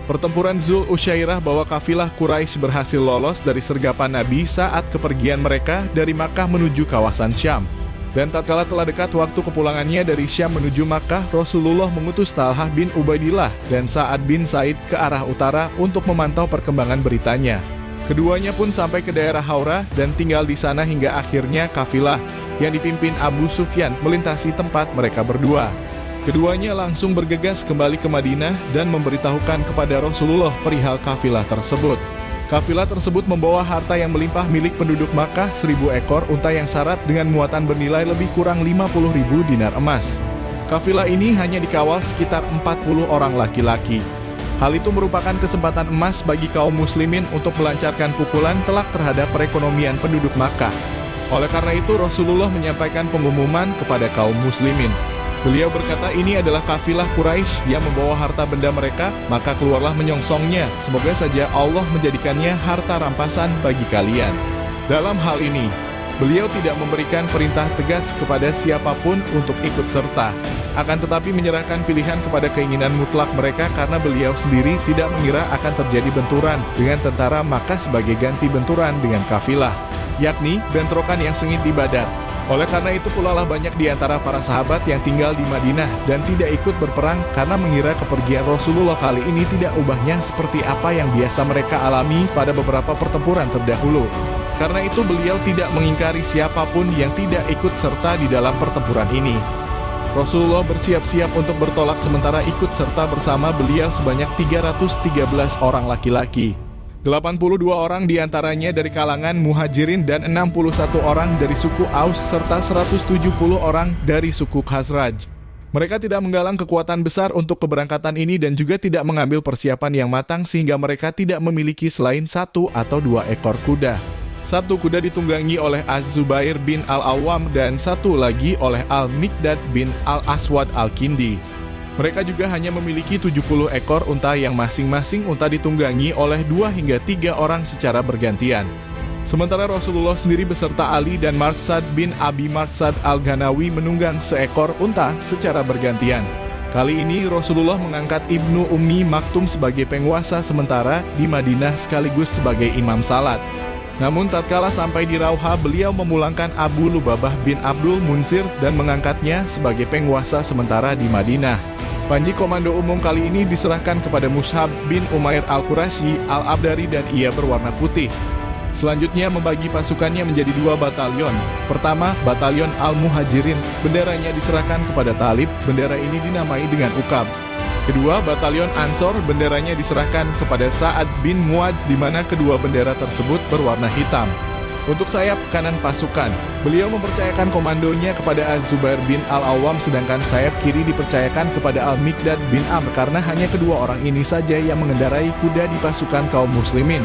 Pertempuran Zul Usyairah bawa kafilah Quraisy berhasil lolos dari sergapan Nabi saat kepergian mereka dari Makkah menuju kawasan Syam. Dan tatkala telah dekat waktu kepulangannya dari Syam menuju Makkah, Rasulullah mengutus Talhah bin Ubaidillah dan Sa'ad bin Said ke arah utara untuk memantau perkembangan beritanya. Keduanya pun sampai ke daerah Haura dan tinggal di sana hingga akhirnya kafilah yang dipimpin Abu Sufyan melintasi tempat mereka berdua. Keduanya langsung bergegas kembali ke Madinah dan memberitahukan kepada Rasulullah perihal kafilah tersebut. Kafilah tersebut membawa harta yang melimpah milik penduduk Makkah, 1000 ekor unta yang syarat dengan muatan bernilai lebih kurang 50.000 dinar emas. Kafilah ini hanya dikawal sekitar 40 orang laki-laki. Hal itu merupakan kesempatan emas bagi kaum muslimin untuk melancarkan pukulan telak terhadap perekonomian penduduk Makkah. Oleh karena itu Rasulullah menyampaikan pengumuman kepada kaum muslimin. Beliau berkata ini adalah kafilah Quraisy yang membawa harta benda mereka, maka keluarlah menyongsongnya. Semoga saja Allah menjadikannya harta rampasan bagi kalian. Dalam hal ini, beliau tidak memberikan perintah tegas kepada siapapun untuk ikut serta. Akan tetapi menyerahkan pilihan kepada keinginan mutlak mereka karena beliau sendiri tidak mengira akan terjadi benturan dengan tentara Makkah sebagai ganti benturan dengan kafilah, yakni bentrokan yang sengit di Badar. Oleh karena itu pula lah banyak di antara para sahabat yang tinggal di Madinah dan tidak ikut berperang karena mengira kepergian Rasulullah kali ini tidak ubahnya seperti apa yang biasa mereka alami pada beberapa pertempuran terdahulu. Karena itu beliau tidak mengingkari siapapun yang tidak ikut serta di dalam pertempuran ini. Rasulullah bersiap-siap untuk bertolak sementara ikut serta bersama beliau sebanyak 313 orang laki-laki. 82 orang diantaranya dari kalangan Muhajirin dan 61 orang dari suku Aus serta 170 orang dari suku Khazraj. Mereka tidak menggalang kekuatan besar untuk keberangkatan ini dan juga tidak mengambil persiapan yang matang sehingga mereka tidak memiliki selain 1 atau 2 ekor kuda. Satu kuda ditunggangi oleh Az-Zubair bin Al-Awwam dan satu lagi oleh Al-Miqdad bin Al-Aswad Al-Kindi. Mereka juga hanya memiliki 70 ekor unta yang masing-masing unta ditunggangi oleh 2 hingga 3 orang secara bergantian. Sementara Rasulullah sendiri beserta Ali dan Marsad bin Abi Marsad Al-Ghanawi menunggang seekor unta secara bergantian. Kali ini Rasulullah mengangkat Ibnu Ummi Maktum sebagai penguasa sementara di Madinah sekaligus sebagai imam salat. Namun tatkala sampai di Rauha, beliau memulangkan Abu Lubabah bin Abdul Munsir dan mengangkatnya sebagai penguasa sementara di Madinah. Panji komando umum kali ini diserahkan kepada Mus'ab bin Umair Al-Qurasyi Al-Abdari dan ia berwarna putih. Selanjutnya membagi pasukannya menjadi 2 batalion. Pertama, batalion Al-Muhajirin, benderanya diserahkan kepada Talib, bendera ini dinamai dengan Ukab. Kedua, batalion Ansor, benderanya diserahkan kepada Sa'ad bin Muadz di mana kedua bendera tersebut berwarna hitam. Untuk sayap kanan pasukan, beliau mempercayakan komandonya kepada Az-Zubair bin Al-Awwam sedangkan sayap kiri dipercayakan kepada Al-Miqdad bin Amr karena hanya kedua orang ini saja yang mengendarai kuda di pasukan kaum muslimin.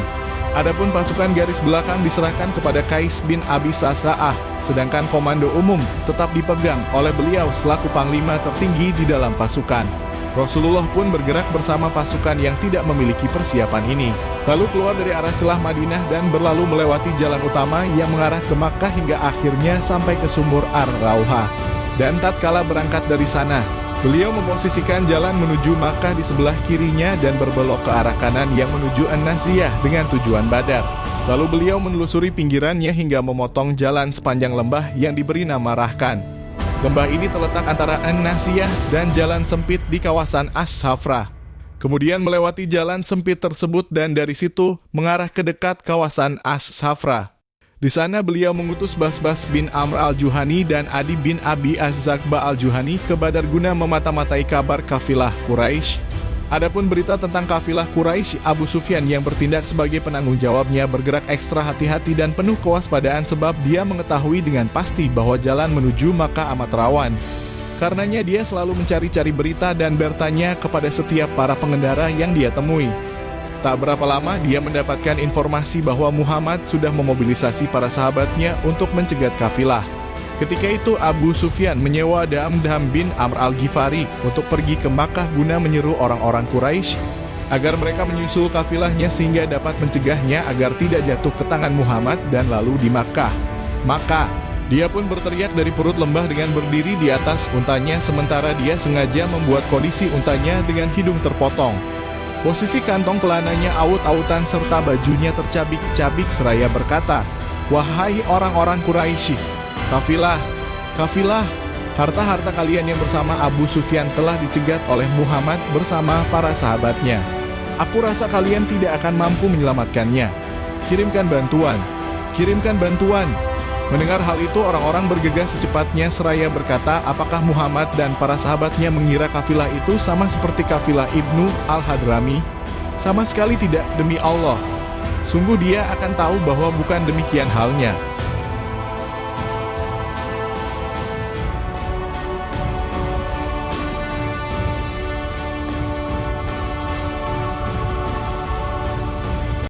Adapun pasukan garis belakang diserahkan kepada Qais bin Abi Sa'sa'ah, sedangkan komando umum tetap dipegang oleh beliau selaku panglima tertinggi di dalam pasukan. Rasulullah pun bergerak bersama pasukan yang tidak memiliki persiapan ini. Lalu keluar dari arah celah Madinah dan berlalu melewati jalan utama yang mengarah ke Makkah hingga akhirnya sampai ke sumur Ar-Rauha. Dan tatkala berangkat dari sana, beliau memposisikan jalan menuju Makkah di sebelah kirinya dan berbelok ke arah kanan yang menuju An-Nasiyah dengan tujuan Badar. Lalu beliau menelusuri pinggirannya hingga memotong jalan sepanjang lembah yang diberi nama Rahkan. Lembah ini terletak antara An-Nasiyah dan jalan sempit di kawasan Ash-Shafrah. Kemudian melewati jalan sempit tersebut dan dari situ mengarah ke dekat kawasan Ash-Shafrah. Di sana beliau mengutus Basbas bin Amr al-Juhani dan Adi bin Abi Az-Zakba al-Juhani ke Badar guna memata-matai kabar kafilah Quraisy. Adapun berita tentang kafilah Quraisy, Abu Sufyan yang bertindak sebagai penanggung jawabnya bergerak ekstra hati-hati dan penuh kewaspadaan sebab dia mengetahui dengan pasti bahwa jalan menuju Makkah amat rawan. Karenanya dia selalu mencari-cari berita dan bertanya kepada setiap para pengendara yang dia temui. Tak berapa lama dia mendapatkan informasi bahwa Muhammad sudah memobilisasi para sahabatnya untuk mencegat kafilah. Ketika itu Abu Sufyan menyewa Damdam bin Amr al-Ghifari untuk pergi ke Makkah guna menyeru orang-orang Quraisy agar mereka menyusul kafilahnya sehingga dapat mencegahnya agar tidak jatuh ke tangan Muhammad dan lalu di Makkah. Maka dia pun berteriak dari perut lembah dengan berdiri di atas untanya sementara dia sengaja membuat kondisi untanya dengan hidung terpotong. Posisi kantong celananya aut-autan serta bajunya tercabik-cabik seraya berkata, "Wahai orang-orang Quraisy, kafilah, kafilah, harta-harta kalian yang bersama Abu Sufyan telah dicegat oleh Muhammad bersama para sahabatnya. Aku rasa kalian tidak akan mampu menyelamatkannya. Kirimkan bantuan, kirimkan bantuan." Mendengar hal itu, orang-orang bergegas secepatnya seraya berkata, apakah Muhammad dan para sahabatnya mengira kafilah itu sama seperti kafilah Ibnu Al-Hadrami? Sama sekali tidak, demi Allah. Sungguh dia akan tahu bahwa bukan demikian halnya.